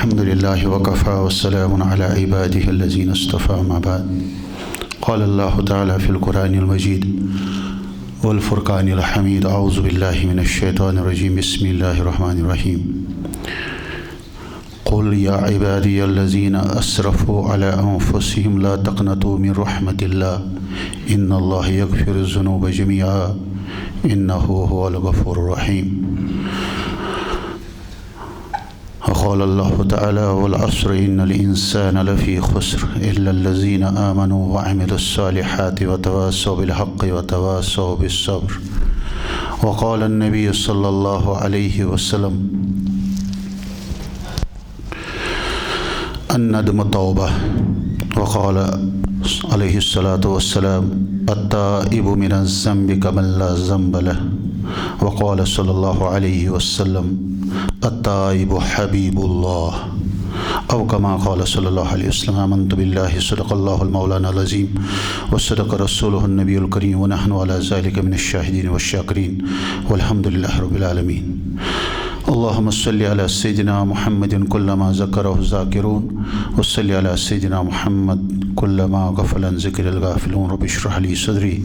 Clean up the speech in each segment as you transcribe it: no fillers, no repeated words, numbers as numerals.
الحمد لله وكفى والسلام على عباده الذين اصطفى ما بعد. قال الله تعالى في القرآن المجيد والفرقان الحميد. أعوذ بالله من الشيطان الرجيم. بسم الله الرحمن الرحيم. قل يا عبادي الذين أسرفوا على أنفسهم لا تقنطوا من رحمة الله إن الله يغفر الذنوب جميعا إنه هو الغفور الرحيم. وقال الله تعالى والعصر إن الإنسان لفي خسر إلا الذين آمنوا وعملوا الصالحات وتواصوا بالحق وتواصوا بالصبر. وقال النبي صلى الله عليه وسلم الندم توبة. وقال عليه الصلاة والسلام التائب من الذنب كمن لا ذنب له. وقال صلى الله عليه وسلم التائب حبيب الله أو كما قال صلى الله عليه وسلم آمنت بالله صدق الله المولانا العظيم وصدق رسوله النبي الكريم ونحن على ذلك من الشاهدين والشاكرين والحمد لله رب العالمين. اللهم صل على سيدنا محمد كلما ذكره الذاكرون وصل على سيدنا محمد كلما غفل عن ذكر الغافلون. رب اشرح لي صدري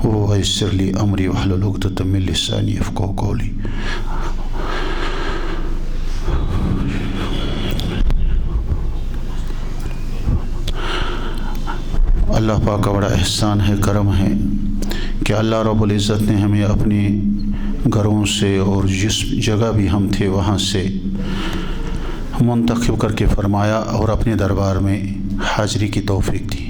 ويسر لي أمري واحلل عقدة من لساني يفقهوا قولي. اللہ پاک کا بڑا احسان ہے، کرم ہے کہ اللہ رب العزت نے ہمیں اپنی گھروں سے اور جس جگہ بھی ہم تھے وہاں سے منتخب کر کے فرمایا اور اپنے دربار میں حاضری کی توفیق دی.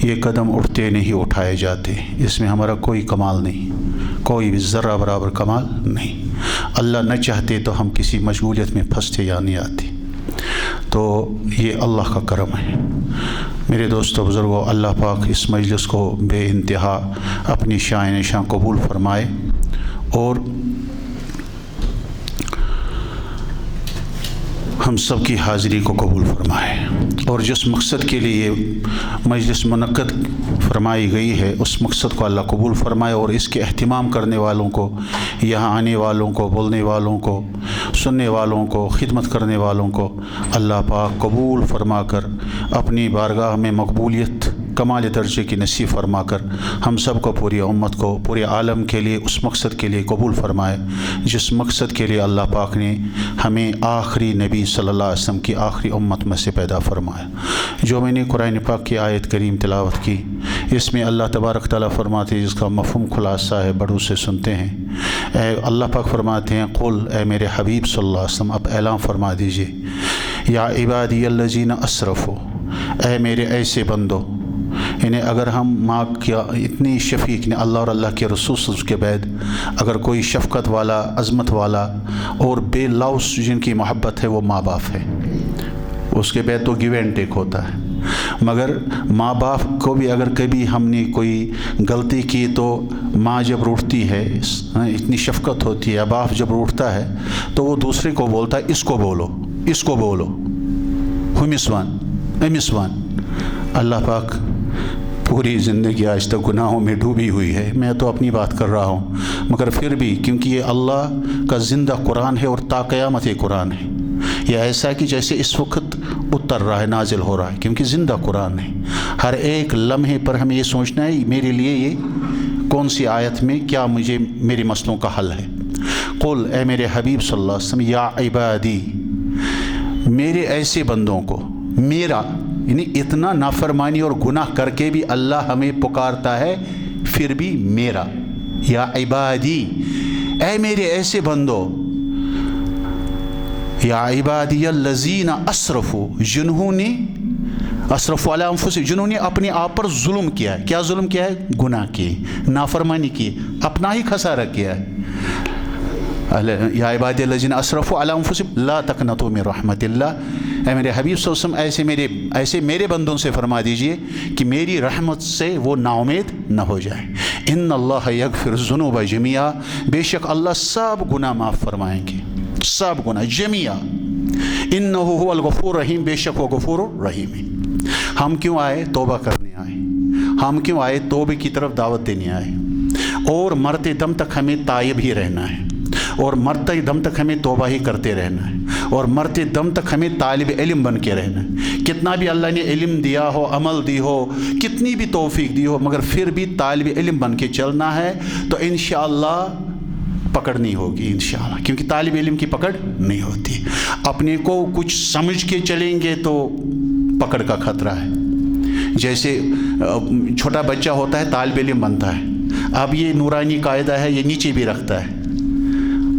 یہ قدم اٹھتے نہیں اٹھائے جاتے، اس میں ہمارا کوئی کمال نہیں، کوئی بھی ذرہ برابر کمال نہیں. اللہ نہ چاہتے تو ہم کسی مشغولیت میں پھنستے یا نہیں آتے. تو یہ اللہ کا کرم ہے. میرے دوستو بزرگوں، اللہ پاک اس مجلس کو بے انتہا اپنی شان قبول فرمائے اور ہم سب کی حاضری کو قبول فرمائے، اور جس مقصد کے لیے یہ مجلس منعقد فرمائی گئی ہے اس مقصد کو اللہ قبول فرمائے، اور اس کے اہتمام کرنے والوں کو، یہاں آنے والوں کو، بولنے والوں کو، سننے والوں کو، خدمت کرنے والوں کو اللہ پاک قبول فرما کر اپنی بارگاہ میں مقبولیت کمال درجے کی نصیب فرما کر ہم سب کو، پوری امت کو، پورے عالم کے لیے اس مقصد کے لیے قبول فرمائے جس مقصد کے لیے اللہ پاک نے ہمیں آخری نبی صلی اللہ علیہ وسلم کی آخری امت میں سے پیدا فرمایا. جو میں نے قرآن پاک کی آیت کریم تلاوت کی، اس میں اللہ تبارک تعالیٰ فرماتے ہیں، جس کا مفہوم خلاصہ ہے، بڑوں سے سنتے ہیں. اے اللہ پاک فرماتے ہیں قل، اے میرے حبیب صلی اللہ علیہ وسلم اب اعلان فرما دیجئے، یا عبادی الذین اسرفوا، اے میرے ایسے بندو. یعنی اگر ہم ماں کیا اتنی شفیق نے اللہ اور اللہ کے رسول صلی اللہ علیہ وسلم کے بعد اگر کوئی شفقت والا، عظمت والا اور بے لوث جن کی محبت ہے وہ ماں باپ ہے. اس کے بعد تو گیو اینڈ ٹیک ہوتا ہے، مگر ماں باپ کو بھی اگر کبھی ہم نے کوئی غلطی کی تو ماں جب روٹتی ہے، اتنی شفقت ہوتی ہے، باپ جب روٹتا ہے تو وہ دوسرے کو بولتا ہے اس کو بولو، اس کو بولو، ہمسوان امسوان. اللہ پاک پوری زندگی آج تک گناہوں میں ڈوبی ہوئی ہے. میں تو اپنی بات کر رہا ہوں، مگر پھر بھی کیونکہ یہ اللہ کا زندہ قرآن ہے اور تا قیامت یہ قرآن ہے. یہ ایسا ہے کہ جیسے اس وقت اتر رہا ہے، نازل ہو رہا ہے، کیونکہ زندہ قرآن ہے. ہر ایک لمحے پر ہمیں یہ سوچنا ہے میرے لیے یہ کون سی آیت میں کیا مجھے میرے مسئلوں کا حل ہے. قل، اے میرے حبیب صلی اللہ علیہ وسلم، یا عبادی، میرے ایسے بندوں کو، میرا یعنی اتنا نافرمانی اور گناہ کر کے بھی اللہ ہمیں پکارتا ہے، پھر بھی میرا. یا عبادی، اے میرے ایسے بندو، یا عبادی الذین اسرفوا، جنہوں نے اسرفوا علی انفسہم، جنہوں نے اپنے آپ پر ظلم کیا ہے. کیا ظلم کیا ہے؟ گناہ کیے، نافرمانی کی، اپنا ہی خسارہ کیا ہے. یا عبادی الذین اسرفوا علی انفسہم لا تقنطوا من رحمت اللہ. اے میرے حبیب صلی اللہ علیہ وسلم ایسے میرے بندوں سے فرما دیجئے کہ میری رحمت سے وہ نا امید نہ ہو جائے. ان اللہ یغفر الذنوب جميعا، بے شک اللہ سب گناہ معاف فرمائیں گے، سب گناہ جميعا. انہ هو الغفور الرحیم، بے شک وہ غفور الرحیم ہے. ہم کیوں آئے؟ توبہ کرنے آئے. ہم کیوں آئے؟ توبے کی طرف دعوت دینے آئے. اور مرتے دم تک ہمیں تائب ہی رہنا ہے، اور مرتے دم تک ہمیں توبہ ہی کرتے رہنا ہے. اور مرتے دم تک ہمیں طالب علم بن کے رہنا ہے. کتنا بھی اللہ نے علم دیا ہو، عمل دی ہو، کتنی بھی توفیق دی ہو، مگر پھر بھی طالب علم بن کے چلنا ہے تو انشاءاللہ پکڑ نہیں ہوگی انشاءاللہ، کیونکہ طالب علم کی پکڑ نہیں ہوتی. اپنے کو کچھ سمجھ کے چلیں گے تو پکڑ کا خطرہ ہے. جیسے چھوٹا بچہ ہوتا ہے طالب علم بنتا ہے، اب یہ نورانی قاعدہ ہے، یہ نیچے بھی رکھتا ہے.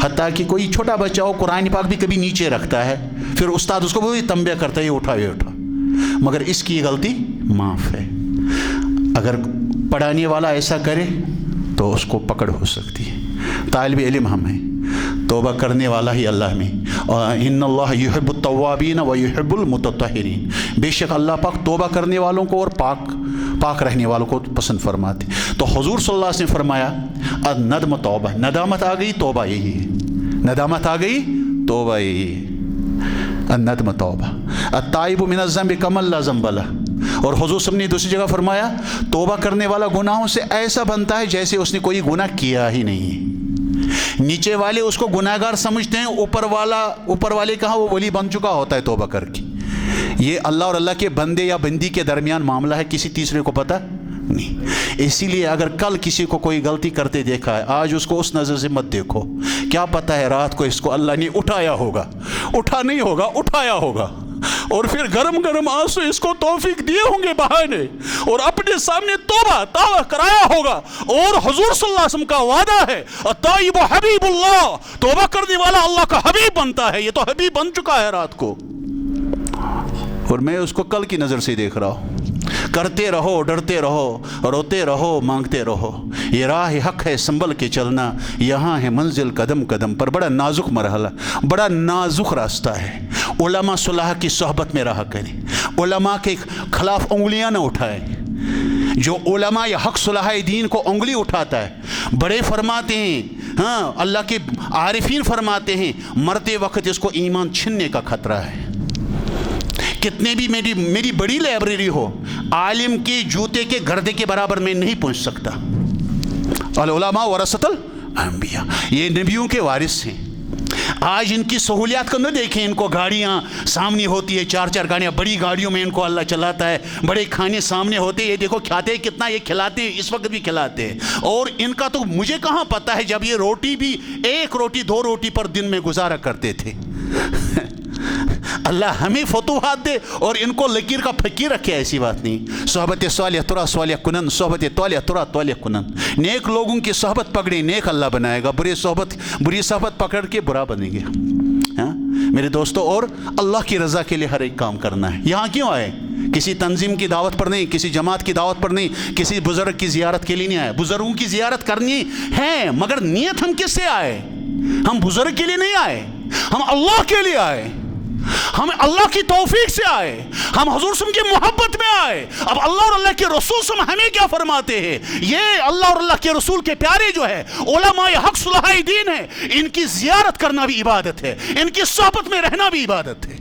حتیٰ کہ کوئی چھوٹا بچہ ہو قرآن پاک بھی کبھی نیچے رکھتا ہے، پھر استاد اس کو وہی تنبیہ کرتا ہے یہ اٹھا یہ اٹھا، مگر اس کی غلطی معاف ہے. اگر پڑھانے والا ایسا کرے تو اس کو پکڑ ہو سکتی ہے. طالب علم ہم ہیں، توبہ کرنے والا ہی اللہ میں. ان اللہ یحب التوابین و یحب المتطہرین، بے شک اللہ پاک توبہ کرنے والوں کو اور پاک رہنے والوں کو پسند فرماتے. تو حضور صلی اللہ علیہ وسلم نے فرمایا الندم توبہ، ندامت آ گئی توبہ یہی ہے، ندامت آ گئی توبہ یہی ہے. الندم توبہ، التائب من الذنب کمن لا ذنب لہ. اور حضور صلی اللہ علیہ وسلم نے دوسری جگہ فرمایا توبہ کرنے والا گناہوں سے ایسا بنتا ہے جیسے اس نے کوئی گناہ کیا ہی نہیں. نیچے والے اس کو گناہ گار سمجھتے ہیں، اوپر والے کہاں وہ ولی بن چکا ہوتا ہے توبہ کر کے. یہ اللہ اور اللہ کے بندے یا بندی کے درمیان معاملہ ہے، کسی تیسرے کو پتہ نہیں. اسی لیے اگر کل کسی کو کوئی غلطی کرتے دیکھا ہے، آج اس کو اس نظر سے مت دیکھو. کیا پتہ ہے رات کو اس کو اللہ نے اٹھایا ہوگا، اٹھا نہیں ہوگا، اٹھایا ہوگا، اور پھر گرم گرم آنسو اس کو توفیق دیے ہوں گے بہانے، اور اپنے سامنے توبہ کرایا ہوگا. اور حضور صلی اللہ علیہ وسلم کا وعدہ ہے التائب حبیب اللہ، توبہ کرنے والا اللہ کا حبیب بنتا ہے. یہ تو حبیب بن چکا ہے رات کو، اور میں اس کو کل کی نظر سے دیکھ رہا ہوں. کرتے رہو، ڈرتے رہو، روتے رہو، مانگتے رہو. یہ راہ حق ہے سنبھل کے چلنا، یہاں ہے منزل قدم قدم پر. بڑا نازک مرحلہ، بڑا نازک راستہ ہے. علماء صلاح کی صحبت میں رہا کریں، علماء کے خلاف انگلیاں نہ اٹھائیں. جو علماء یا حق صلاح دین کو انگلی اٹھاتا ہے، بڑے فرماتے ہیں، ہاں اللہ کے عارفین فرماتے ہیں مرتے وقت اس کو ایمان چھننے کا خطرہ ہے. کتنے بھی میری بڑی لائبریری ہو، عالم کے جوتے کے گردے کے برابر میں نہیں پہنچ سکتا. العلماء ورثۃ الانبیاء، یہ نبیوں کے وارث ہیں. آج ان کی سہولیات کو نہ دیکھیں، ان کو گاڑیاں سامنے ہوتی ہے، 4 گاڑیاں، بڑی گاڑیوں میں ان کو اللہ چلاتا ہے، بڑے کھانے سامنے ہوتے ہیں. یہ دیکھو کھاتے ہیں کتنا، یہ کھلاتے ہیں، اس وقت بھی کھلاتے ہیں. اور ان کا تو مجھے کہاں پتہ ہے جب یہ روٹی بھی 1 روٹی 2 روٹی پر دن میں گزارا کرتے تھے. اللہ ہمیں فتوحات دے اور ان کو لکیر کا فقیر رکھے. ایسی بات نہیں. صحبت صالح ترا صالح کنن، صحبت طالح ترا طالح کنن. نیک لوگوں کی صحبت پکڑے نیک اللہ بنائے گا، بری صحبت پکڑ کے برا بنے گے. میرے دوستو، اور اللہ کی رضا کے لیے ہر ایک کام کرنا ہے. یہاں کیوں آئے؟ کسی تنظیم کی دعوت پر نہیں، کسی جماعت کی دعوت پر نہیں، کسی بزرگ کی زیارت کے لیے نہیں آئے. بزرگوں کی زیارت کرنی ہے، مگر نیت ہم کس سے آئے؟ ہم بزرگ کے لیے نہیں آئے، ہم اللہ کے لیے آئے، ہم اللہ کی توفیق سے آئے، ہم حضور صلی اللہ علیہ وسلم کی محبت میں آئے. اب اللہ اور اللہ کے رسول صلی اللہ علیہ وسلم ہمیں کیا فرماتے ہیں؟ یہ اللہ اور اللہ کے رسول کے پیارے جو ہے علماء حق صلاح دین ہے، ان کی زیارت کرنا بھی عبادت ہے، ان کی صحبت میں رہنا بھی عبادت ہے.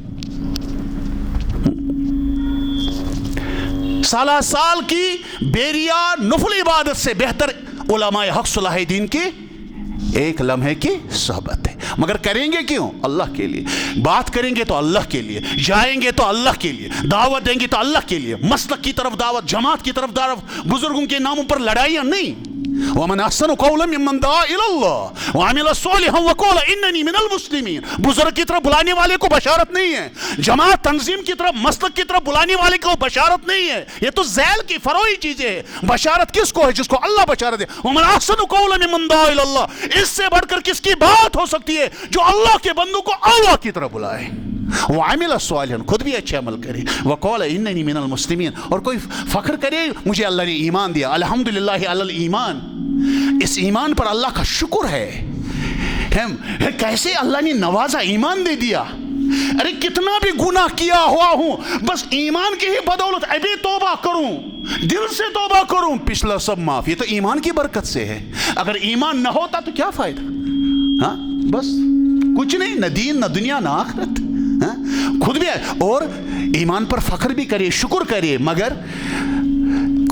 سالہ سال کی بیریا نفل عبادت سے بہتر علماء حق صلاح دین کی ایک لمحے کی صحبت ہے. مگر کریں گے کیوں؟ اللہ کے لیے. بات کریں گے تو اللہ کے لیے، جائیں گے تو اللہ کے لیے، دعوت دیں گے تو اللہ کے لیے. مسلک کی طرف دعوت، جماعت کی طرف دعوت، بزرگوں کے ناموں پر لڑائیاں نہیں. ومن احسن قولا ممن دعا الى الله وعمل صالحا وقال انني من المسلمين. بزرگ کی طرف بلانے والے کو بشارت نہیں ہے، جماعت تنظیم کی طرف، مسلک کی طرف بلانے والے کو بشارت نہیں ہے. یہ تو ذیل کی فروعی چیزیں ہیں. بشارت کس کو ہے؟ جس کو اللہ بشارت دے. ومن احسن قولا ممن دعا الى الله. اس سے بڑھ کر کس کی بات ہو سکتی ہے جو اللہ کے بندوں کو اللہ کی طرف بلائے. وعمل صالحا، خود بھی اچھے عمل کرے. وقال اننی من المسلمین، اور کوئی فخر کرے مجھے اللہ نے ایمان دیا. الحمدللہ علی الایمان. اس ایمان پر اللہ کا شکر ہے. کیسے اللہ نے نوازا، ایمان دے دیا. ارے کتنا بھی گناہ کیا ہوا ہوں، بس ایمان کی ہی بدولت ابھی توبہ کروں، دل سے توبہ کروں، پچھلا سب معاف. یہ تو ایمان کی برکت سے ہے. اگر ایمان نہ ہوتا تو کیا فائدہ؟ ہاں بس کچھ نہیں، نہ دین نہ دنیا نہ آخرت. خود بھی اور ایمان پر فخر بھی کرے، شکر کرے، مگر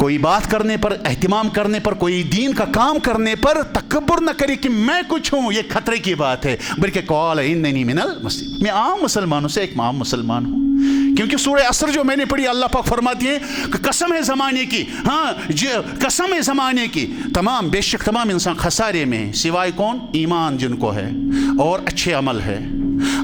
کوئی بات کرنے پر, اہتمام کرنے پر, کوئی دین کا کام کرنے پر تکبر نہ کرے کہ میں کچھ ہوں, یہ خطرے کی بات ہے, بلکہ قال اننی من المسلمین, میں عام مسلمانوں سے ایک عام مسلمان ہوں. کیونکہ سورہ عصر جو میں نے پڑھی, اللہ پاک فرماتی ہے کہ قسم ہے زمانے کی, ہاں قسم ہے زمانے کی, بے شک تمام انسان خسارے میں, سوائے کون؟ ایمان جن کو ہے, اور اچھے عمل ہے,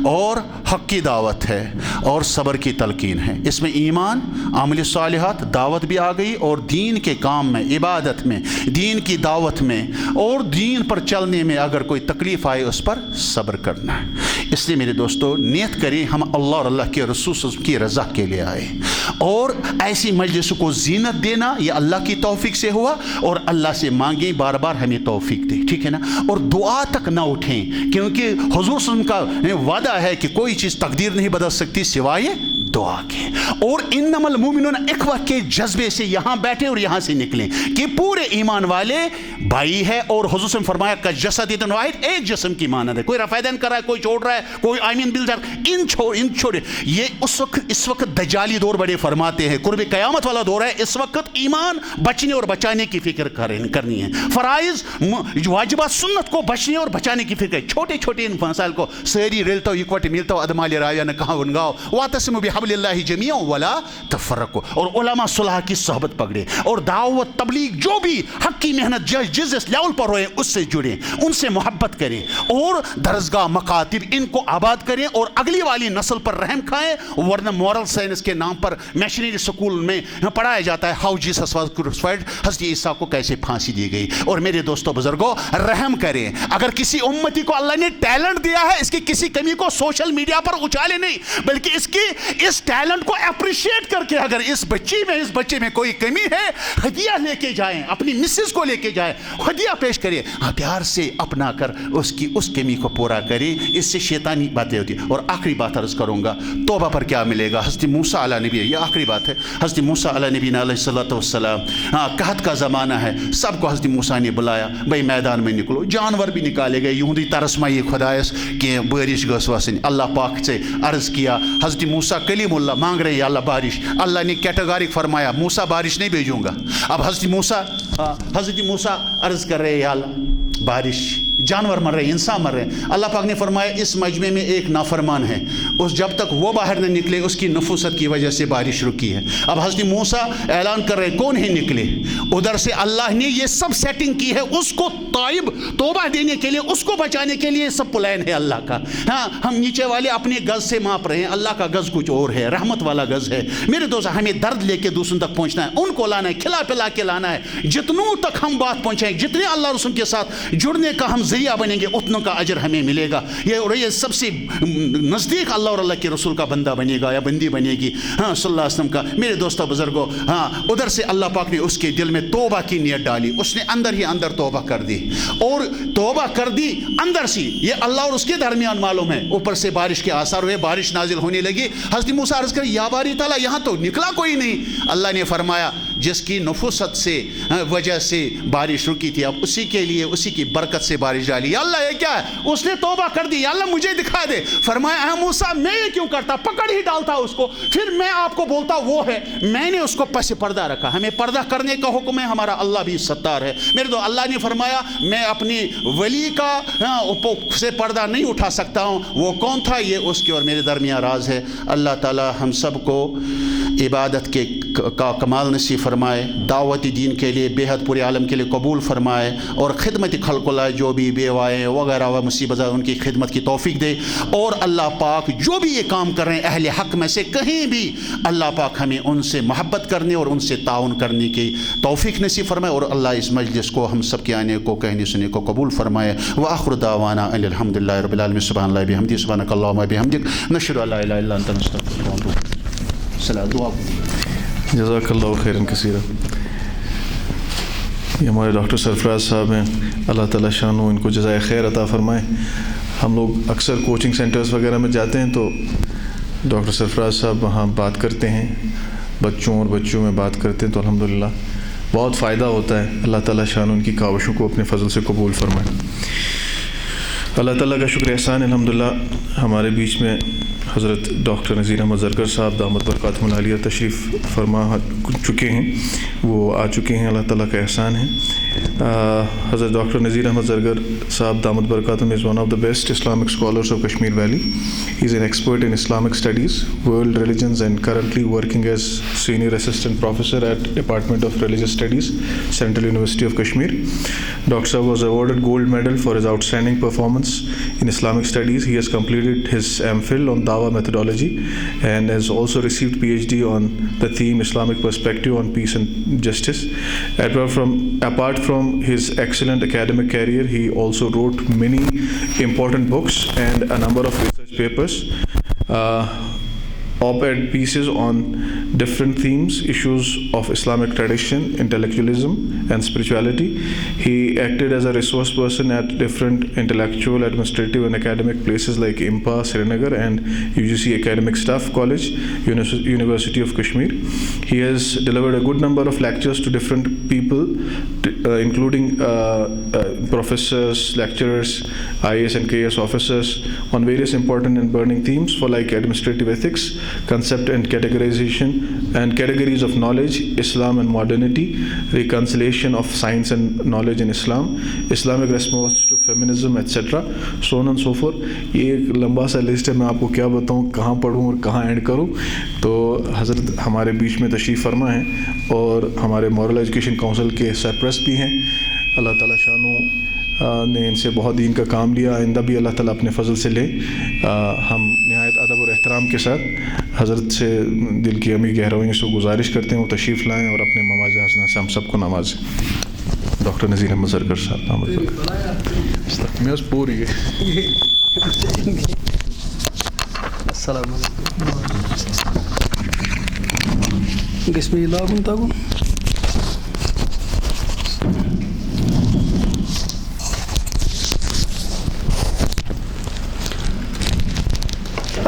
اور حق کی دعوت ہے, اور صبر کی تلقین ہے. اس میں ایمان, عمل صالحات, دعوت بھی آ گئی, اور دین کے کام میں, عبادت میں, دین کی دعوت میں, اور دین پر چلنے میں اگر کوئی تکلیف آئے اس پر صبر کرنا ہے. اس لیے میرے دوستو نیت کریں ہم اللہ اور اللہ کے رسول کی رضا کے لیے آئے, اور ایسی مجلس کو زینت دینا یہ اللہ کی توفیق سے ہوا, اور اللہ سے مانگیں بار بار ہمیں توفیق دے, ٹھیک ہے نا. اور دعا تک نہ اٹھیں, کیونکہ حضور صلی اللہ علیہ وسلم کا وعدہ ہے کہ کوئی چیز تقدیر نہیں بدل سکتی سوائے دعا کے. اور انما المؤمنون اخوہ کے جذبے سے یہاں بیٹھے اور یہاں سے نکلیں کہ پورے ایمان والے بھائی ہے, اور حضور سے فرمایا کہ جسد واحد, ایک جسم کی مانند ہے. کوئی رفیدین کر رہا ہے, کوئی چھوڑ رہا ہے, کوئی آمین بل جا رہا ہے, ان چھوڑے. یہ اس وقت دجالی دور بڑے فرماتے ہیں, قرب قیامت والا دور ہے. اس وقت ایمان بچنے اور بچانے کی فکر کرنی ہے, فرائض واجبات سنت کو بچنے اور بچانے کی فکر ہے. چھوٹے چھوٹے ان مسائل کو سری ریلتا اکوٹی ملتا ادمالی رایا نے کہا انگاؤ واتصموا بحبل اللہ جمیعا ولا تفرقوا, اور علماء صلح کی صحبت پکڑے, اور دعوت تبلیغ جو بھی حق کی محنت جس لیول پر ہوئے اس سے جڑیں, ان سے محبت کریں, اور درسگاہ مکاتب ان کو آباد کریں, اور اگلی والی نسل پر رحم کھائیں. ورنہ مورل سائنس کے نام پر میشنری سکول میں پڑھایا جاتا ہے ہاؤ جیسس واز کروسفائیڈ, حضرت عیسیٰ کو کیسے پھانسی دی گئی. اور میرے دوستو بزرگوں رحم کریں, اگر کسی امتی کو اللہ نے ٹیلنٹ دیا ہے اس کی کسی کمی کو سوشل میڈیا پر اچھالے نہیں, بلکہ اس ٹیلنٹ کو اپریشیٹ کر کے اگر اس بچے میں کوئی کمی ہے ہدیہ لے کے جائیں, اپنی مسز کو لے کے جائیں, ہدیہ پیش کریں, پیار سے اپنا کر اس کمی کو پورا کریں. اس سے شیطانی باتیں ہوتی ہیں. اور آخری بات عرض کروں گا, توبہ پر کیا ملے گا. حضرت موسیٰ علیہ نبی, یہ آخری بات ہے, حضرت موسیٰ علیہ نبی علیہ الصلوۃ والسلام, قحط کا زمانہ ہے, سب کو حضرت موسیٰ نے بلایا, بھائی میدان میں نکلو. جانور بھی نکالے گئے, یہودی ترس مائی خدایس کہ بارش گوس وسن. اللہ پاک سے عرض کیا, حضرت موسیٰ کلیم اللہ مانگ رہے ہیں اللہ بارش. اللہ نے کیٹیگورک فرمایا موسیٰ بارش نہیں بھیجوں گا. اب حضرت موسیٰ عرض کر رہے ہیں یا اللہ بارش, جانور مر رہے ہیں, انسان مر رہے ہیں. اللہ پاک نے فرمایا اس مجمع میں ایک نافرمان ہے, اس جب تک وہ باہر نہ نکلے اس کی نفوست کی وجہ سے بارش رکی ہے. اب حضرت موسیٰ اعلان کر رہے کون ہے نکلے. ادھر سے اللہ نے یہ سب سیٹنگ کی ہے اس کو توبہ دینے کے لیے, اس کو بچانے کے لیے. سب پلان ہے اللہ کا. ہاں ہم نیچے والے اپنے گز سے ماپ رہے ہیں, اللہ کا گز کچھ اور ہے, رحمت والا گز ہے. میرے دوست ہمیں درد لے کے دوسروں تک پہنچنا ہے, ان کو لانا ہے, کھلا پلا کے لانا ہے. جتنوں تک ہم بات پہنچائیں, جتنے اللہ رسول کے ساتھ جڑنے کا ہم ذریعہ بنیں گے اتنوں کا اجر ہمیں ملے گا. یہ سب سے نزدیک اللہ اور اللہ کے رسول کا بندہ بنے گا یا بندی بنے گی, ہاں صلی اللہ علیہ وسلم کا. میرے دوستو بزرگو, ہاں ادھر سے اللہ پاک نے اس کے دل میں توبہ کی نیت ڈالی, اس نے اندر ہی اندر توبہ کر دی, اور توبہ کر دی اندر سے. یہ اللہ اور اس کے درمیان معلوم ہے. اوپر سے بارش کے آثار ہوئے, بارش نازل ہونے لگی. حضرت موسیٰ عرض کرے یا باری تعالیٰ یہاں تو نکلا کوئی نہیں. اللہ نے فرمایا جس کی نفوست سے وجہ سے بارش رکی تھی, اب اسی کے لیے اسی کی برکت سے بارش ڈالی. یا اللہ یہ کیا ہے, اس نے توبہ کر دی. یا اللہ مجھے دکھا دے. فرمایا اے موسیٰ میں یہ کیوں کرتا, پکڑ ہی ڈالتا اس کو, پھر میں آپ کو بولتا وہ ہے. میں نے اس کو پس پردہ رکھا. ہمیں پردہ کرنے کا حکم ہے, ہمارا اللہ بھی ستار ہے. میرے تو اللہ نے فرمایا میں اپنی ولی کا سے پردہ نہیں اٹھا سکتا ہوں. وہ کون تھا, یہ اس کے اور میرے درمیان راز ہے. اللہ تعالی ہم سب کو عبادت کا کمال نصیب فرمائے, دعوت دین کے لیے بے حد پورے عالم کے لیے قبول فرمائے, اور خدمت خلق اللہ جو بھی بیوائیں وغیرہ و مصیبت ان کی خدمت کی توفیق دے. اور اللہ پاک جو بھی یہ کام کر رہے ہیں اہل حق میں سے کہیں بھی, اللہ پاک ہمیں ان سے محبت کرنے اور ان سے تعاون کرنے کی توفیق نصیب فرمائے. اور اللہ اس مجلس کو ہم سب کے آنے کو کہنے سننے کو قبول فرمائے. وآخر دعوانا الحمد للہ رب العالمین. سبحان اللہ بحمدہ, سبحانک اللہم بحمدک, نشہد ان لا الہ الا انت نستغفرک ونتوب الیک. صلاۃ دعا. جزاک اللہ خیرا کثیرا. یہ ہمارے ڈاکٹر سرفراز صاحب ہیں, اللہ تعالیٰ شان و ان کو جزائے خیر عطا فرمائے. ہم لوگ اکثر کوچنگ سینٹرز وغیرہ میں جاتے ہیں تو ڈاکٹر سرفراز صاحب وہاں بات کرتے ہیں, بچوں اور بچیوں میں بات کرتے ہیں, تو الحمدللہ بہت فائدہ ہوتا ہے. اللہ تعالیٰ شان ان کی کاوشوں کو اپنے فضل سے قبول فرمائے. اللہ تعالیٰ کا شکر احسان الحمدللہ ہمارے بیچ میں حضرت ڈاکٹر نذیر احمد زرگر صاحب دامت برکاتہم العالیہ تشریف فرما چکے ہیں، وہ آ چکے ہیں، اللہ تعالیٰ کا احسان ہے۔ حضرت ڈاکٹر نذیر احمد زرگر صاحب دامت برکاتہم is one of the best Islamic scholars of Kashmir Valley. He is an expert in Islamic studies, world religions, and currently working as senior assistant professor at Department of Religious Studies, Central University of Kashmir. Dr. Sahab was awarded gold medal for his outstanding performance in Islamic studies. He has completed his MPhil on Dawah methodology and has also received PhD on the theme Islamic perspective on peace and justice. Apart from his excellent academic career, he also wrote many important books and a number of research papers, op-ed pieces on different themes, issues of Islamic tradition, intellectualism, and spirituality. He acted as a resource person at different intellectual, administrative, and academic places like IMPA, Srinagar, and UGC Academic Staff College, University of Kashmir. He has delivered a good number of lectures to different people, including professors, lecturers, IAS and KS officers on various important and burning themes for like administrative ethics, concept and categorization and categories of knowledge, Islam and modernity, reconciliation of science and knowledge in Islam, Islamic response to feminism, etc. so on and so forth. یہ ایک لمبا سا list ہے، میں آپ کو کیا بتاؤں، کہاں پڑھوں اور کہاں اینڈ کروں۔ تو حضرت ہمارے بیچ میں تشریف فرما ہیں اور ہمارے مورل ایجوکیشن کونسل کے سرپرست بھی ہیں۔ اللہ تعالیٰ شانو نے ان سے بہت دین کا کام لیا، آئندہ بھی اللہ تعالیٰ اپنے فضل سے لے۔ ہم نہایت ادب اور احترام کے ساتھ حضرت سے دل کی عمیق گہرائیوں سے گزارش کرتے ہیں وہ تشریف لائیں اور اپنے مواز حسنہ سے ہم سب کو نوازیں۔ ڈاکٹر نذیر احمد زرگر صاحب میں اس پوری السلام علیکم۔ بسم اللہ تاگو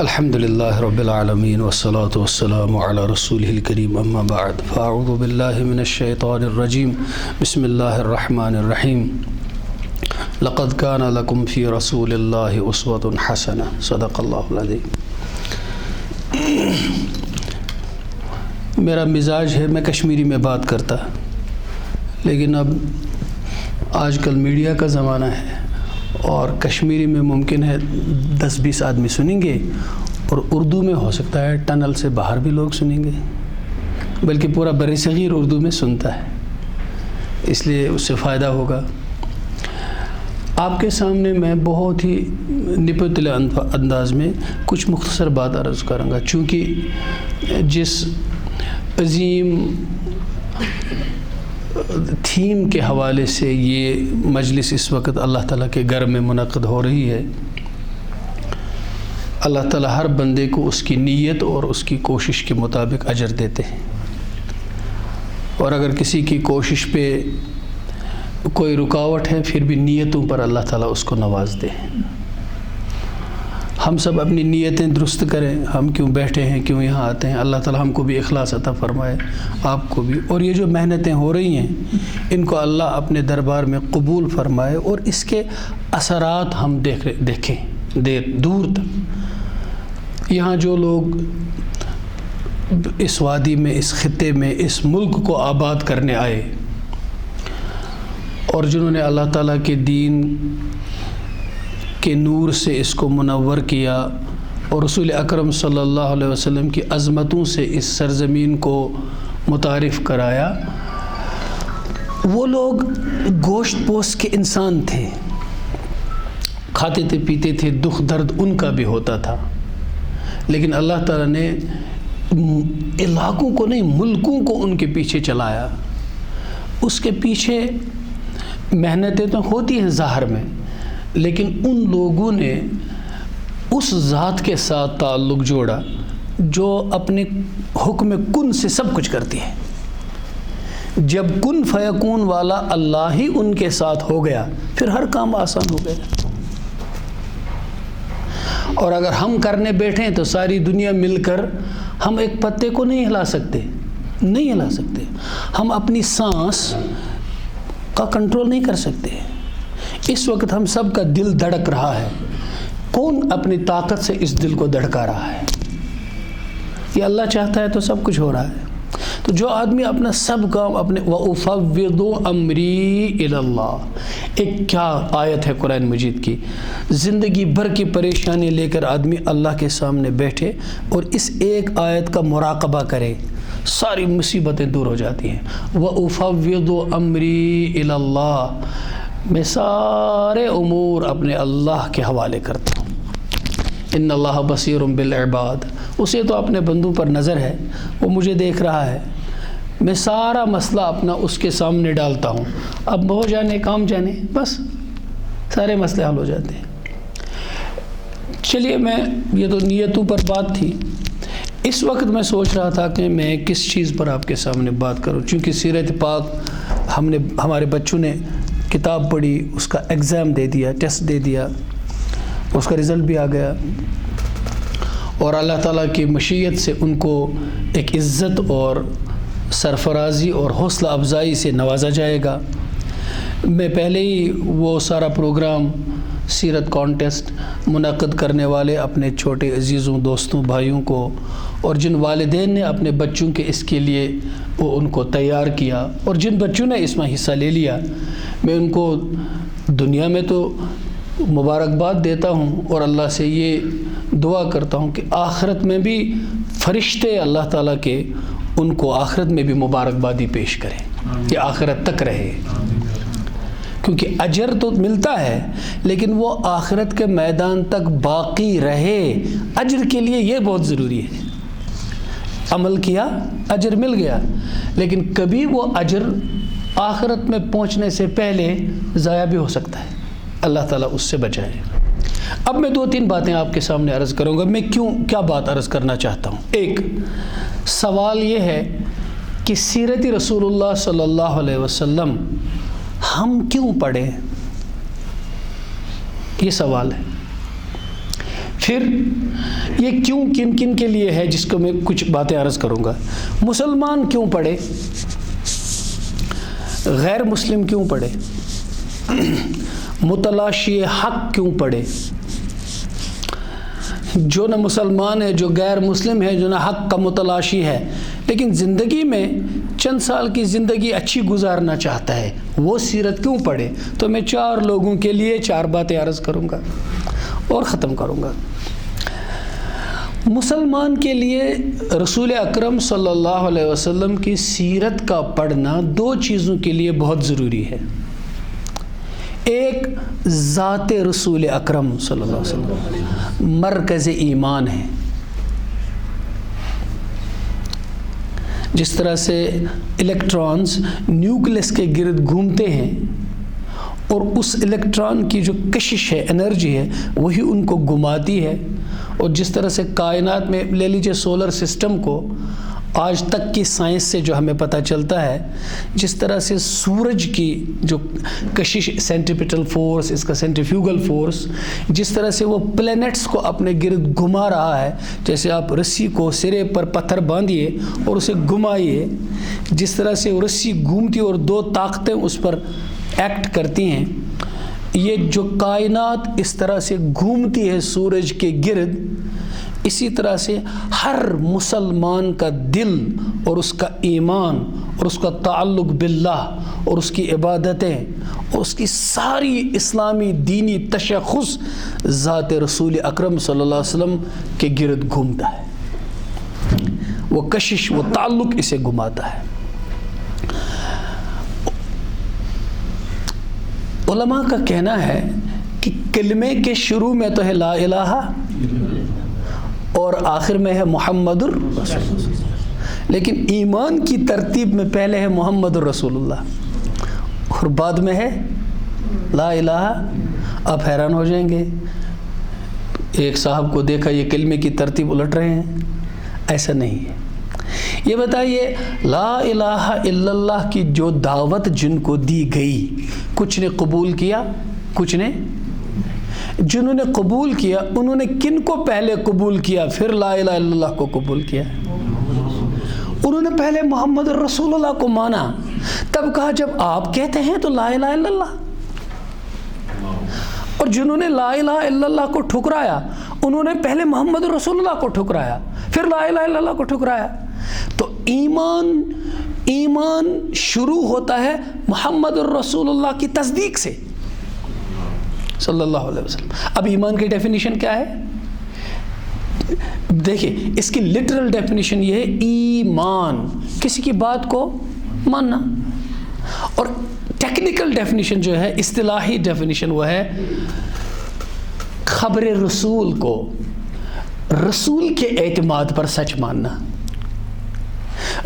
الحمد لله رب العالمين والصلاة والسلام على رسوله الكريم أما بعد فأعوذ بالله من الشيطان الرجيم بسم الله الرحمن الرحيم لقد كان لكم في رسول الله أسوة حسنة صدق الله العظيم۔ میرا مزاج ہے میں کشمیری میں بات کرتا، لیکن اب آج کل میڈیا کا زمانہ ہے اور کشمیری میں ممکن ہے 10-20 آدمی سنیں گے اور اردو میں ہو سکتا ہے ٹنل سے باہر بھی لوگ سنیں گے، بلکہ پورا بر صغیر اردو میں سنتا ہے، اس لیے اس سے فائدہ ہوگا۔ آپ کے سامنے میں بہت ہی نپتلے انداز میں کچھ مختصر بات عرض کروں گا، چونکہ جس عظیم تھیم کے حوالے سے یہ مجلس اس وقت اللہ تعالیٰ کے گھر میں منعقد ہو رہی ہے، اللہ تعالیٰ ہر بندے کو اس کی نیت اور اس کی کوشش کے مطابق اجر دیتے ہیں، اور اگر کسی کی کوشش پہ کوئی رکاوٹ ہے پھر بھی نیتوں پر اللہ تعالیٰ اس کو نواز دے۔ ہم سب اپنی نیتیں درست کریں، ہم کیوں بیٹھے ہیں، کیوں یہاں آتے ہیں، اللہ تعالیٰ ہم کو بھی اخلاص عطا فرمائے، آپ کو بھی، اور یہ جو محنتیں ہو رہی ہیں ان کو اللہ اپنے دربار میں قبول فرمائے اور اس کے اثرات ہم دیکھیں دور تک۔ یہاں جو لوگ اس وادی میں، اس خطے میں، اس ملک کو آباد کرنے آئے اور جنہوں نے اللہ تعالیٰ کے دین کے نور سے اس کو منور کیا اور رسول اکرم صلی اللہ علیہ وسلم کی عظمتوں سے اس سرزمین کو متعارف کرایا، وہ لوگ گوشت پوست کے انسان تھے، کھاتے تھے، پیتے تھے، دکھ درد ان کا بھی ہوتا تھا، لیکن اللہ تعالیٰ نے علاقوں کو نہیں، ملکوں کو ان کے پیچھے چلایا۔ اس کے پیچھے محنتیں تو ہوتی ہیں ظاہر میں، لیکن ان لوگوں نے اس ذات کے ساتھ تعلق جوڑا جو اپنے حکم کن سے سب کچھ کرتی ہے۔ جب کن فیکون والا اللہ ہی ان کے ساتھ ہو گیا پھر ہر کام آسان ہو گیا۔ اور اگر ہم کرنے بیٹھیں تو ساری دنیا مل کر ہم ایک پتے کو نہیں ہلا سکتے، نہیں ہلا سکتے، ہم اپنی سانس کا کنٹرول نہیں کر سکتے، اس وقت ہم سب کا دل دھڑک رہا ہے، کون اپنی طاقت سے اس دل کو دھڑکا رہا ہے؟ یہ اللہ چاہتا ہے تو سب کچھ ہو رہا ہے۔ تو جو آدمی اپنا سب کام اپنے وَأُفَوِّضُ أَمْرِي إِلَى اللَّهِ، ایک کیا آیت ہے قرآن مجید کی، زندگی بھر کی پریشانی لے کر آدمی اللہ کے سامنے بیٹھے اور اس ایک آیت کا مراقبہ کرے، ساری مصیبتیں دور ہو جاتی ہیں۔ وَأُفَوِّضُ أَمْرِي إِلَى اللَّهِ، میں سارے امور اپنے اللہ کے حوالے کرتا ہوں۔ ان اللہ بصیر بالعباد، اسے تو اپنے بندوں پر نظر ہے، وہ مجھے دیکھ رہا ہے، میں سارا مسئلہ اپنا اس کے سامنے ڈالتا ہوں، اب ہو جانے کام جانے، بس سارے مسئلے حل ہو جاتے ہیں۔ چلیے، میں یہ تو نیتوں پر بات تھی۔ اس وقت میں سوچ رہا تھا کہ میں کس چیز پر آپ کے سامنے بات کروں، چونکہ سیرت پاک ہمارے بچوں نے کتاب پڑھی، اس کا ایگزام دے دیا، ٹیسٹ دے دیا، اس کا رزلٹ بھی آ گیا، اور اللہ تعالیٰ کی مشیت سے ان کو ایک عزت اور سرفرازی اور حوصلہ افزائی سے نوازا جائے گا۔ میں پہلے ہی وہ سارا پروگرام سیرت کانٹیسٹ منعقد کرنے والے اپنے چھوٹے عزیزوں، دوستوں، بھائیوں کو، اور جن والدین نے اپنے بچوں کے اس کے لیے وہ ان کو تیار کیا، اور جن بچوں نے اس میں حصہ لے لیا، میں ان کو دنیا میں تو مبارکباد دیتا ہوں، اور اللہ سے یہ دعا کرتا ہوں کہ آخرت میں بھی فرشتے اللہ تعالیٰ کے ان کو آخرت میں بھی مبارکبادی پیش کریں، کہ آخرت تک رہے، کیونکہ اجر تو ملتا ہے لیکن وہ آخرت کے میدان تک باقی رہے۔ اجر کے لیے یہ بہت ضروری ہے، عمل کیا اجر مل گیا، لیکن کبھی وہ اجر آخرت میں پہنچنے سے پہلے ضائع بھی ہو سکتا ہے، اللہ تعالیٰ اس سے بچائے۔ اب میں 2-3 باتیں آپ کے سامنے عرض کروں گا۔ میں کیا بات عرض کرنا چاہتا ہوں؟ ایک سوال یہ ہے کہ سیرت رسول اللہ صلی اللہ علیہ وسلم ہم کیوں پڑھیں؟ یہ سوال ہے۔ پھر یہ کیوں کن کن کے لیے ہے، جس کو میں کچھ باتیں عرض کروں گا۔ مسلمان کیوں پڑھے، غیر مسلم کیوں پڑھے، متلاشی حق کیوں پڑھے، جو نہ مسلمان ہے، جو غیر مسلم ہے، جو نہ حق کا متلاشی ہے، لیکن زندگی میں چند سال کی زندگی اچھی گزارنا چاہتا ہے، وہ سیرت کیوں پڑھے؟ تو میں 4 لوگوں کے لیے 4 باتیں عرض کروں گا اور ختم کروں گا۔ مسلمان کے لیے رسول اکرم صلی اللہ علیہ وسلم کی سیرت کا پڑھنا 2 چیزوں کے لیے بہت ضروری ہے۔ ایک ذات رسول اکرم صلی اللہ علیہ وسلم مرکز ایمان ہے۔ جس طرح سے الیکٹرانز نیوکلس کے گرد گھومتے ہیں اور اس الیکٹران کی جو کشش ہے، انرجی ہے، وہی ان کو گھماتی ہے، اور جس طرح سے کائنات میں لے لیجیے سولر سسٹم کو، آج تک کی سائنس سے جو ہمیں پتہ چلتا ہے، جس طرح سے سورج کی جو کشش، سینٹریپیٹل فورس، اس کا سینٹریفیوگل فورس، جس طرح سے وہ پلینٹس کو اپنے گرد گھما رہا ہے، جیسے آپ رسی کو سرے پر پتھر باندھیے اور اسے گھمائیے، جس طرح سے وہ رسی گھومتی اور 2 طاقتیں اس پر ایکٹ کرتی ہیں، یہ جو کائنات اس طرح سے گھومتی ہے سورج کے گرد، اسی طرح سے ہر مسلمان کا دل اور اس کا ایمان اور اس کا تعلق باللہ اور اس کی عبادتیں اور اس کی ساری اسلامی دینی تشخص ذات رسول اکرم صلی اللہ علیہ وسلم کے گرد گھومتا ہے، وہ کشش، وہ تعلق اسے گھماتا ہے۔ علماء کا کہنا ہے کہ کلمے کے شروع میں تو ہے لا الہ اور آخر میں ہے محمد الرسول اللہ، لیکن ایمان کی ترتیب میں پہلے ہے محمد الرسول اللہ اور بعد میں ہے لا الہ۔ آپ حیران ہو جائیں گے، ایک صاحب کو دیکھا یہ کلمے کی ترتیب الٹ رہے ہیں، ایسا نہیں ہے۔ یہ بتائیے لا الہ الا اللہ کی جو دعوت جن کو دی گئی، کچھ نے قبول کیا، کچھ نے، جنہوں نے قبول کیا انہوں نے کن کو پہلے قبول کیا پھر لا الہ الا اللہ کو قبول کیا؟ انہوں نے پہلے محمد الرسول اللہ کو مانا، تب کہا جب آپ کہتے ہیں تو لا الہ الا اللہ۔ اور جنہوں نے لا الہ الا اللہ کو ٹھکرایا انہوں نے پہلے محمد رسول اللہ کو ٹھکرایا، پھر لا الہ الا اللہ کو ٹھکرایا۔ تو ایمان شروع ہوتا ہے محمد الرسول اللہ کی تصدیق سے صلی اللہ علیہ وسلم۔ اب ایمان کی ڈیفینیشن کیا ہے؟ دیکھیں اس کی لٹرل ڈیفینیشن یہ ہے ایمان، کسی کی بات کو ماننا، اور ٹیکنیکل ڈیفینیشن جو ہے، اصطلاحی ڈیفینیشن وہ ہے خبر رسول کو رسول کے اعتماد پر سچ ماننا۔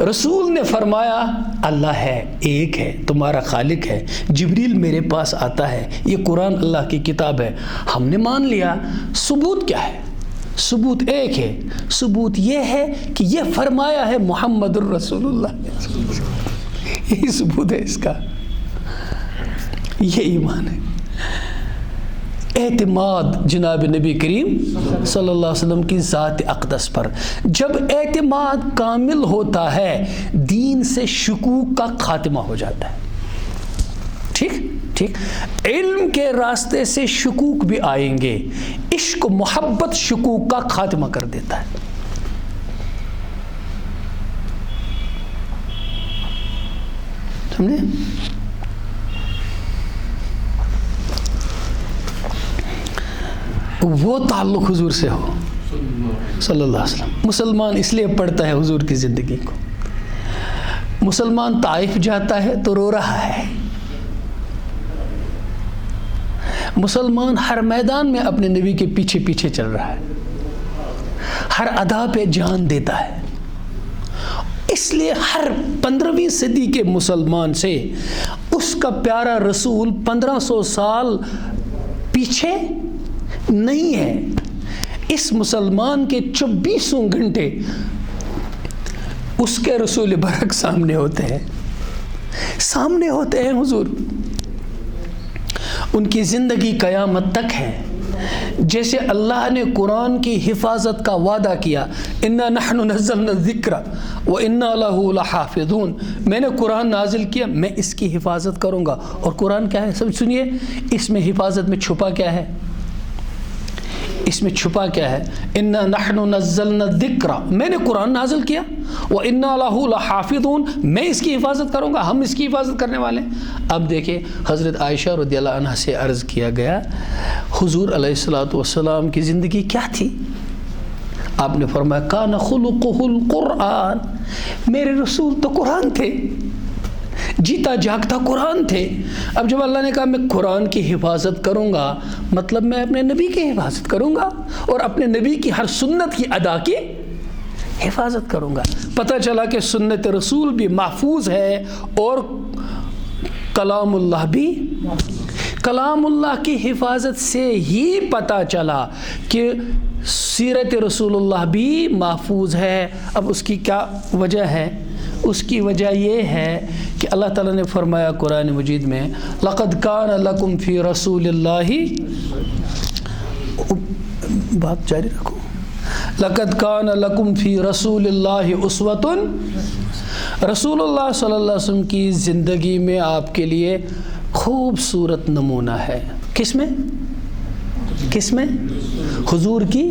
رسول نے فرمایا اللہ ہے، ایک ہے، تمہارا خالق ہے، جبریل میرے پاس آتا ہے، یہ قرآن اللہ کی کتاب ہے، ہم نے مان لیا۔ ثبوت کیا ہے؟ ثبوت ایک ہے، ثبوت یہ ہے کہ یہ فرمایا ہے محمد الرسول اللہ، یہی ثبوت ہے اس کا، یہ ایمان ہے۔ اعتماد جناب نبی کریم صلی اللہ علیہ وسلم کی ذات اقدس پر، جب اعتماد کامل ہوتا ہے دین سے شکوک کا خاتمہ ہو جاتا ہے۔ ٹھیک، علم کے راستے سے شکوک بھی آئیں گے، عشق و محبت شکوک کا خاتمہ کر دیتا ہے۔ سمجھے؟ وہ تعلق حضور سے ہو صلی اللہ علیہ وسلم۔ مسلمان اس لیے پڑھتا ہے حضور کی زندگی کو۔ مسلمان طائف جاتا ہے تو رو رہا ہے، مسلمان ہر میدان میں اپنے نبی کے پیچھے پیچھے چل رہا ہے، ہر ادا پہ جان دیتا ہے۔ اس لیے ہر 15ویں صدی کے مسلمان سے اس کا پیارا رسول 1500 سال پیچھے نہیں ہے۔ اس مسلمان کے 24 گھنٹے اس کے رسول برک سامنے ہوتے ہیں حضور۔ ان کی زندگی قیامت تک ہے۔ جیسے اللہ نے قرآن کی حفاظت کا وعدہ کیا، انا نحن نزلنا الذکر وانا لہ لحافظون، میں نے قرآن نازل کیا، میں اس کی حفاظت کروں گا۔ اور قرآن کیا ہے؟ سب سنیے، اس میں حفاظت میں چھپا کیا ہے؟ اس میں چھپا کیا ہے؟ انا نحن نزلنا الذکر، میں نے قرآن نازل کیا، وانا لہ لحافظون، میں اس کی حفاظت کروں گا، ہم اس کی حفاظت کرنے والے ہیں۔ اب دیکھیں حضرت عائشہ رضی اللہ عنہ سے عرض کیا گیا حضور علیہ الصلوۃ والسلام کی زندگی کیا تھی؟ آپ نے فرمایا کان خلقہ القرآن، میرے رسول تو قرآن تھے، جیتا جاگتا قرآن تھے۔ اب جب اللہ نے کہا میں قرآن کی حفاظت کروں گا، مطلب میں اپنے نبی کی حفاظت کروں گا اور اپنے نبی کی ہر سنت کی ادا کی حفاظت کروں گا۔ پتہ چلا کہ سنت رسول بھی محفوظ ہے اور کلام اللہ بھی، کلام اللہ کی حفاظت سے ہی پتہ چلا کہ سیرت رسول اللہ بھی محفوظ ہے۔ اب اس کی کیا وجہ ہے؟ اس کی وجہ یہ ہے کہ اللہ تعالیٰ نے فرمایا قرآن مجید میں لَقَدْ كَانَ لَكُمْ فِي رَسُولِ اللَّهِ، بات جاری رکھو، لَقَدْ كَانَ لَكُمْ فِي رَسُولِ اللَّهِ أُسْوَةٌ، رسول اللہ صلی اللہ علیہ وسلم کی زندگی میں آپ کے لیے خوبصورت نمونہ ہے۔ کس میں؟ حضور کی۔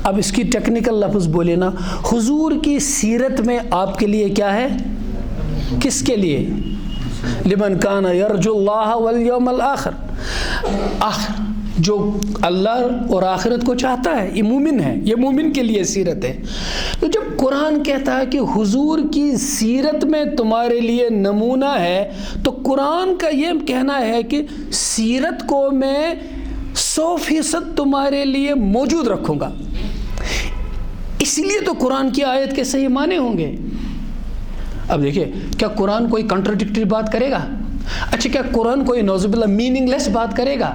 اب اس کی ٹیکنیکل لفظ بولے نا، حضور کی سیرت میں آپ کے لیے کیا ہے؟ کس کے لیے؟ لمن کان یرجو اللہ والیوم الآخر، جو اللہ اور آخرت کو چاہتا ہے، یہ مومن ہے، یہ مومن کے لیے سیرت ہے۔ تو جب قرآن کہتا ہے کہ حضور کی سیرت میں تمہارے لیے نمونہ ہے، تو قرآن کا یہ کہنا ہے کہ سیرت کو میں 100% تمہارے لیے موجود رکھوں گا۔ اسی لیے تو قرآن کی آیت کے صحیح معنی ہوں گے۔ اب دیکھیں، کیا قرآن کوئی کنٹراڈکٹری بات کرے گا؟ اچھا، کیا قرآن کوئی نعوذ باللہ میننگ لیس بات کرے گا؟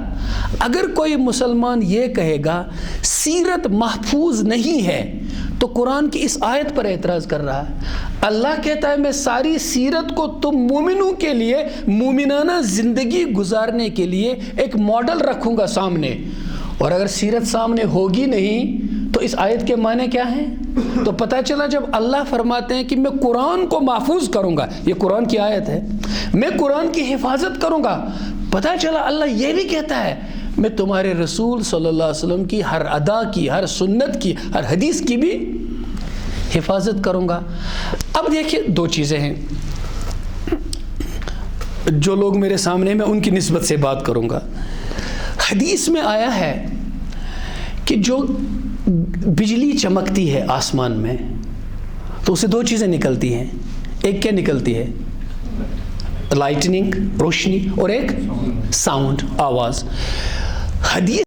اگر کوئی مسلمان یہ کہے گا سیرت محفوظ نہیں ہے تو قرآن کی اس آیت پر اعتراض کر رہا ہے۔ اللہ کہتا ہے میں ساری سیرت کو تم مومنوں کے لیے مومنانہ زندگی گزارنے کے لیے ایک ماڈل رکھوں گا سامنے، اور اگر سیرت سامنے ہوگی نہیں تو اس آیت کے معنی کیا ہیں؟ تو پتہ چلا جب اللہ فرماتے ہیں کہ میں قرآن کو محفوظ کروں گا، یہ قرآن کی آیت ہے، میں قرآن کی حفاظت کروں گا، پتہ چلا اللہ یہ بھی کہتا ہے میں تمہارے رسول صلی اللہ علیہ وسلم کی ہر ادا کی، ہر سنت کی، ہر حدیث کی بھی حفاظت کروں گا۔ اب دیکھیں دو چیزیں ہیں جو لوگ میرے سامنے، میں ان کی نسبت سے بات کروں گا۔ حدیث میں آیا ہے کہ جو بجلی چمکتی ہے آسمان میں تو اسے دو چیزیں نکلتی ہیں، ایک کیا نکلتی ہے؟ لائٹننگ، روشنی، اور ایک ساؤنڈ، آواز۔ حدیث